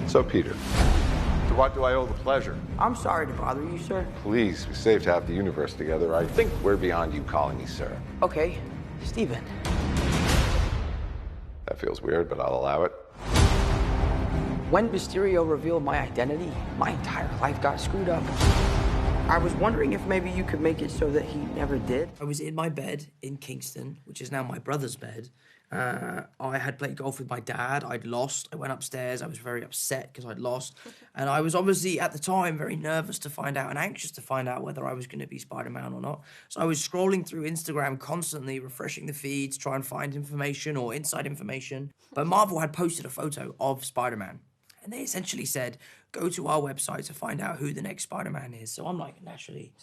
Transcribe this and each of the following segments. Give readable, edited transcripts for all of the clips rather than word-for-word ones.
So, Peter, to what do I owe the pleasure? I'm sorry to bother you, sir. Please, we saved half the universe together. I think we're beyond you calling me sir. Okay, Steven. That feels weird, but I'll allow it. When Mysterio revealed my identity, my entire life got screwed up. I was wondering if maybe you could make it so that he never did. I was in my bed in Kingston, which is now my brother's bed. I had played golf with my dad. I'd lost. I went upstairs. I was very upset because I'd lost. And I was obviously, at the time, very nervous to find out and anxious to find out whether I was going to be Spider-Man or not. So I was scrolling through Instagram constantly, refreshing the feeds, trying to find information or inside information. But Marvel had posted a photo of Spider-Man. And they essentially said, go to our website to find out who the next Spider-Man is. So I'm like, naturally,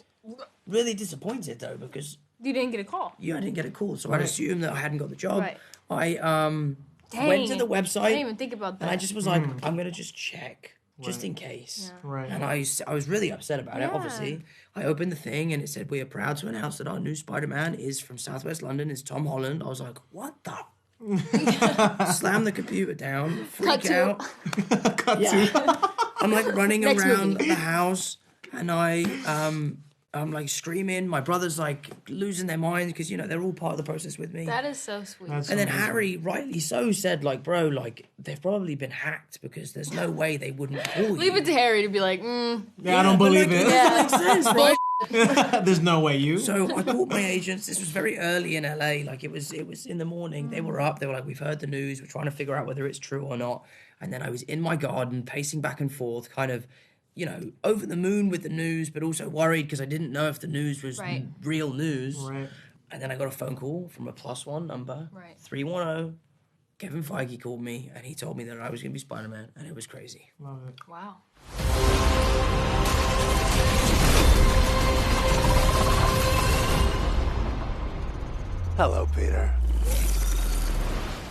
really disappointed, though, because... You didn't get a call. Yeah, I didn't get a call, so I'd assumed that I hadn't got the job. Right. I went to the website. I didn't even think about that. And I just was like, I'm going to just check, just in case. Yeah. Right. And I was really upset about it, obviously. I opened the thing, and it said, we are proud to announce that our new Spider-Man is from Southwest London, is Tom Holland. I was like, what the... Slam the computer down, freak out. Cut to. I'm like running Next around movie. the house, and I'm like screaming. My brother's like losing their minds because, you know, they're all part of the process with me. That is so sweet. That's And then amazing. Harry, rightly so, said, like, bro, like, they've probably been hacked because there's no way they wouldn't call you. Leave it to Harry to be like, Yeah, I don't believe it. That makes sense, right? There's no way you. So I called my agents. This was very early in LA. Like, it was in the morning. They were up. They were like, we've heard the news. We're trying to figure out whether it's true or not. And then I was in my garden, pacing back and forth, kind of, you know, over the moon with the news, but also worried because I didn't know if the news was Right. real news. Right. And then I got a phone call from a +1 number, Right. 310. Kevin Feige called me, and he told me that I was going to be Spider-Man, and it was crazy. Love it. wow. Hello, Peter.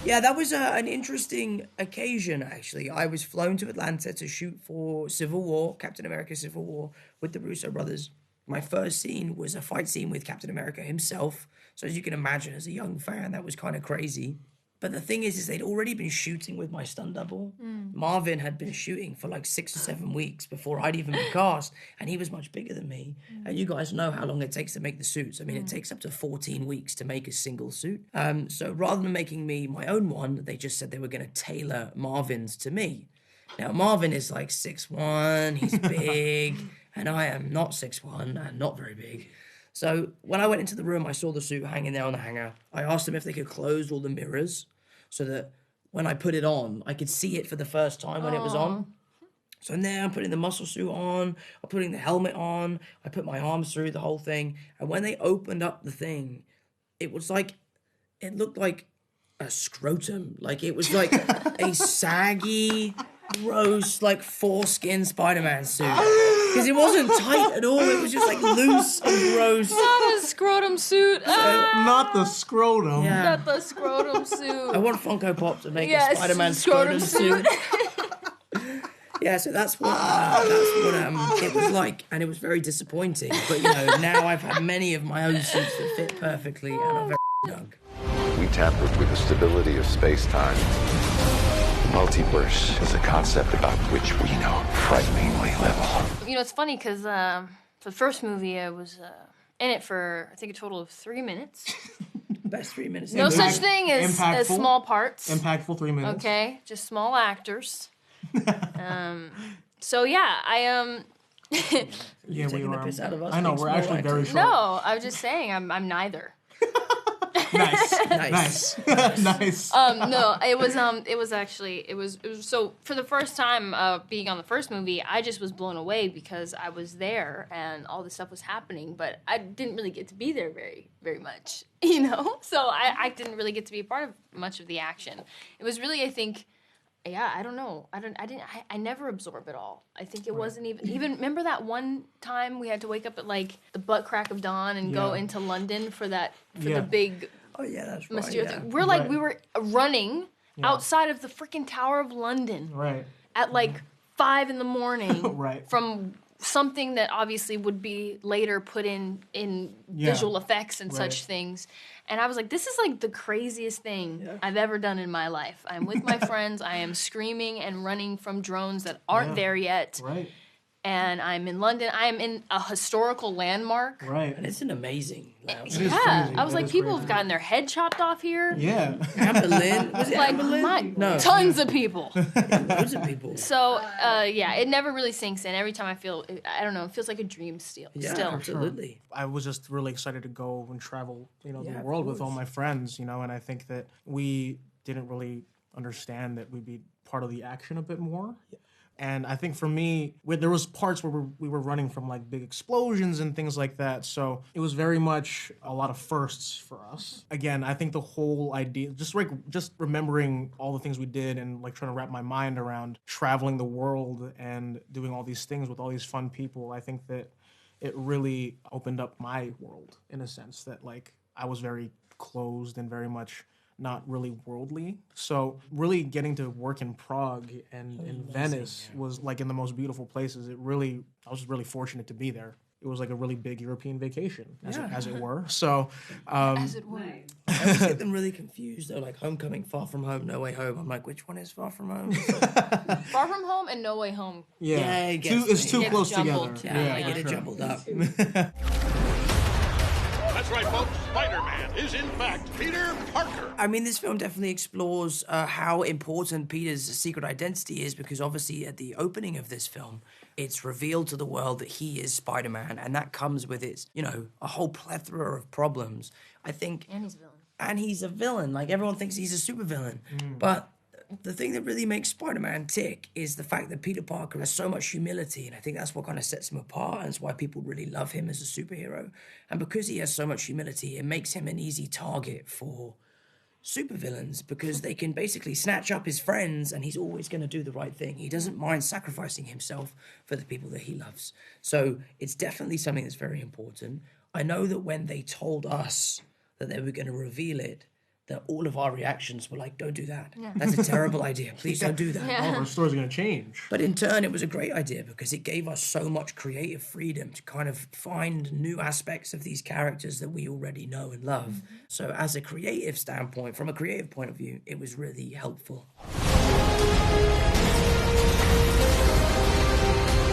Yeah, that was an interesting occasion, actually. I was flown to Atlanta to shoot for Civil War, Captain America Civil War, with the Russo brothers. My first scene was a fight scene with Captain America himself. So as you can imagine, as a young fan, that was kind of crazy. But the thing is they'd already been shooting with my stunt double. Marvin had been shooting for like 6 or 7 weeks before I'd even been cast, and he was much bigger than me. And you guys know how long it takes to make the suits. I mean, it takes up to 14 weeks to make a single suit. So rather than making me my own one, they just said they were going to tailor Marvin's to me. Now, Marvin is like 6'1", he's big, and I am not 6'1", and not very big. So when I went into the room, I saw the suit hanging there on the hanger. I asked them if they could close all the mirrors so that when I put it on, I could see it for the first time when it was on. So now I'm putting the muscle suit on, I'm putting the helmet on, I put my arms through the whole thing. And when they opened up the thing, it was like, it looked like a scrotum. Like it was like a saggy, gross, like foreskin Spider-Man suit. Because it wasn't tight at all, it was just like loose and gross. Not a scrotum suit. Not the scrotum. Yeah. Not the scrotum suit. I want Funko Pop to make Yes, a Spider-Man scrotum scrotum suit. Yeah, so that's what it was like, and it was very disappointing. But you know, now I've had many of my own suits that fit perfectly, and I'm very young. We tampered with the stability of space-time. Multiverse is a concept about which we know frighteningly little. You know, it's funny because for the first movie, I was in it for, I think, a total of 3 minutes. Best 3 minutes. No ever. such thing as Impactful. small parts. Impactful 3 minutes. Okay, just small actors. So yeah, I Yeah, we Taking the are. piss out of us. I know, being we're small actually very actors. short. no, I was just saying I'm neither. Nice. Nice. Nice. No, it was so for the first time being on the first movie, I just was blown away because I was there and all this stuff was happening, but I didn't really get to be there very, very much, you know? So I didn't really get to be a part of much of the action. It was really, I think, yeah, I don't know. I never absorb it all. I think it wasn't even remember that one time we had to wake up at like the butt crack of dawn and go into London for the big Oh yeah, that's right. mysterious. Yeah. We're like Right. we were running outside of the freaking Tower of London Right. at like 5 a.m. Right. from something that obviously would be later put in visual effects and such things. And I was like, this is like the craziest thing I've ever done in my life. I'm with my friends. I am screaming and running from drones that aren't there yet. Right. And I'm in London. I am in a historical landmark. Right. And it's an amazing lounge. It is Yeah, crazy. I was That like, is people crazy. have gotten their head chopped off here. Yeah. Amber Lynn, was it Like, Amber Lynn? No, tons of people. loads of people. So, yeah, it never really sinks in. Every time I feel, I don't know, it feels like a dream still. Yeah, Still. absolutely. I was just really excited to go and travel, Yeah, the of world with all course. my friends, and I think that we didn't really understand that we'd be part of the action a bit more. And I think for me, there was parts where we were running from like big explosions and things like that. So it was very much a lot of firsts for us. Again, I think the whole idea, just remembering all the things we did and like trying to wrap my mind around traveling the world and doing all these things with all these fun people, I think that it really opened up my world in a sense that like I was very closed and very much not really worldly. So really getting to work in Prague and in Venice was like in the most beautiful places. I was really fortunate to be there. It was like a really big European vacation, as it were. So, As it were. I always get them really confused though, like Homecoming, Far From Home, No Way Home. I'm like, which one is Far From Home? Far From Home and No Way Home. Yeah, it gets it's me. too Gets close jumbled. together. Yeah, I Yeah, get it sure. jumbled up. That's right, folks. Spider-Man is, in fact, Peter Parker. I mean, this film definitely explores how important Peter's secret identity is, because obviously at the opening of this film, it's revealed to the world that he is Spider-Man, and that comes with its, a whole plethora of problems. I think... And he's a villain. And he's a villain. Like, everyone thinks he's a supervillain. But the thing that really makes Spider-Man tick is the fact that Peter Parker has so much humility, and I think that's what kind of sets him apart, and it's why people really love him as a superhero. And because he has so much humility, it makes him an easy target for supervillains, because they can basically snatch up his friends and he's always going to do the right thing. He doesn't mind sacrificing himself for the people that he loves. So it's definitely something that's very important. I know that when they told us that they were going to reveal it, that all of our reactions were like, don't do that. That's a terrible idea. Please don't do that. All of our stories are going to change. But in turn, it was a great idea because it gave us so much creative freedom to kind of find new aspects of these characters that we already know and love. So as a creative standpoint, from a creative point of view, it was really helpful.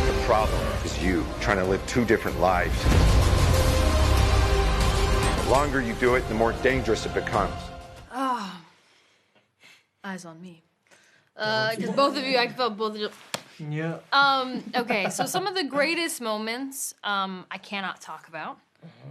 The problem is you trying to live two different lives. The longer you do it, the more dangerous it becomes. Eyes on me. Because both of you, I felt both of you. Yeah. Okay, so some of the greatest moments I cannot talk about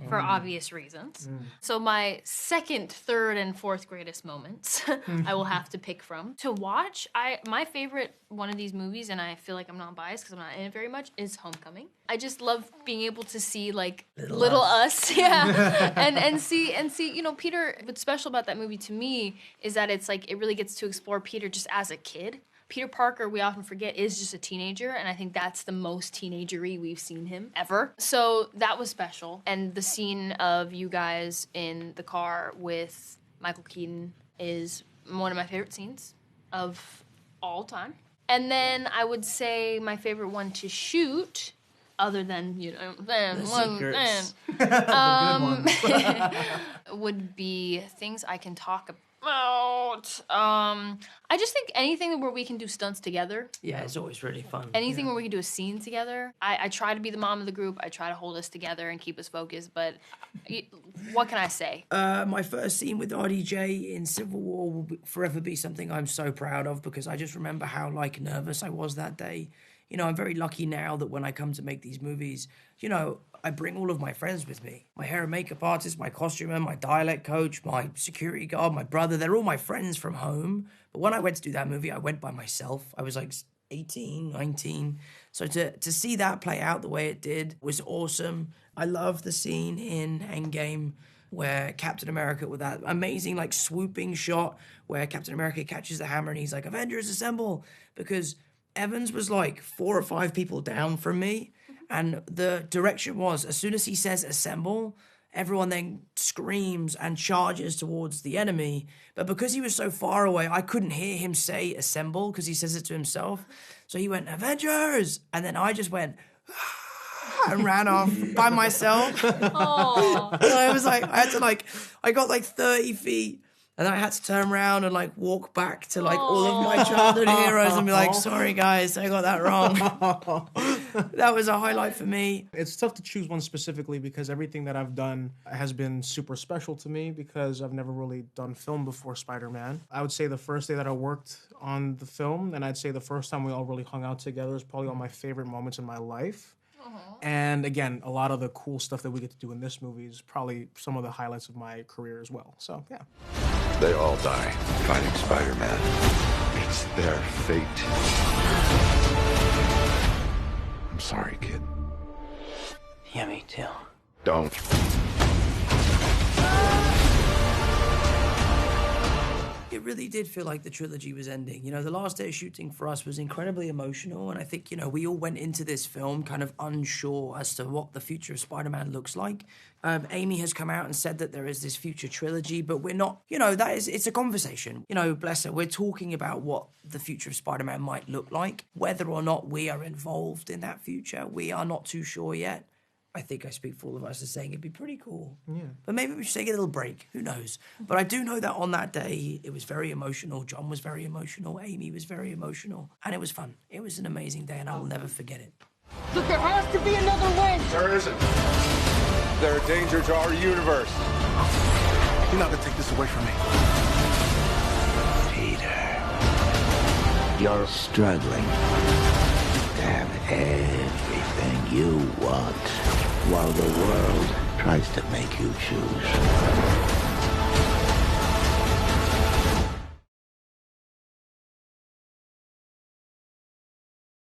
for obvious reasons. So my second, third, and fourth greatest moments I will have to pick from. To watch, my favorite one of these movies, and I feel like I'm not biased because I'm not in it very much, is Homecoming. I just love being able to see like little us, yeah, and see, Peter. What's special about that movie to me is that it's like it really gets to explore Peter just as a kid. Peter Parker, we often forget, is just a teenager, and I think that's the most teenagery we've seen him ever. So that was special. And the scene of you guys in the car with Michael Keaton is one of my favorite scenes of all time. And then I would say my favorite one to shoot, other than, secrets. would be things I can talk about. I just think anything where we can do stunts together. Yeah, it's always really fun. Anything where we can do a scene together. I try to be the mom of the group. I try to hold us together and keep us focused. But what can I say? My first scene with RDJ in Civil War will forever be something I'm so proud of, because I just remember how nervous I was that day. I'm very lucky now that when I come to make these movies, I bring all of my friends with me. My hair and makeup artist, my costumer, my dialect coach, my security guard, my brother. They're all my friends from home. But when I went to do that movie, I went by myself. I was like 18, 19. So to see that play out the way it did was awesome. I love the scene in Endgame where Captain America, with that amazing swooping shot where Captain America catches the hammer and he's like, Avengers assemble, because Evans was 4 or 5 people down from me, and the direction was, as soon as he says assemble, everyone then screams and charges towards the enemy. But because he was so far away, I couldn't hear him say assemble because he says it to himself. So he went, Avengers! And then I just went, ah! and ran off by myself. Oh. And I was like, I got like 30 feet. And then I had to turn around and like walk back to like all of my childhood heroes and be like, sorry guys, I got that wrong. That was a highlight for me. It's tough to choose one specifically because everything that I've done has been super special to me because I've never really done film before Spider-Man. I would say the first day that I worked on the film, and I'd say the first time we all really hung out together is probably one of my favorite moments in my life. And again, a lot of the cool stuff that we get to do in this movie is probably some of the highlights of my career as well. So, yeah. They all die fighting Spider-Man. It's their fate. I'm sorry, kid. Yeah, me too. Don't. It really did feel like the trilogy was ending. You know, the last day of shooting for us was incredibly emotional, and I think, you know, we all went into this film kind of unsure as to what the future of Spider-Man looks like. Amy has come out and said that there is this future trilogy, but we're not, you know, it's a conversation. You know, bless her, we're talking about what the future of Spider-Man might look like. Whether or not we are involved in that future, we are not too sure yet. I think I speak for all of us as saying it'd be pretty cool. Yeah. But maybe we should take a little break. Who knows? But I do know that on that day, it was very emotional. John was very emotional. Amy was very emotional. And it was fun. It was an amazing day, and I will never forget it. Look, there has to be another way. There isn't. They're a danger to our universe. You're not gonna take this away from me. Peter, you're struggling to have everything you want while the world tries to make you choose.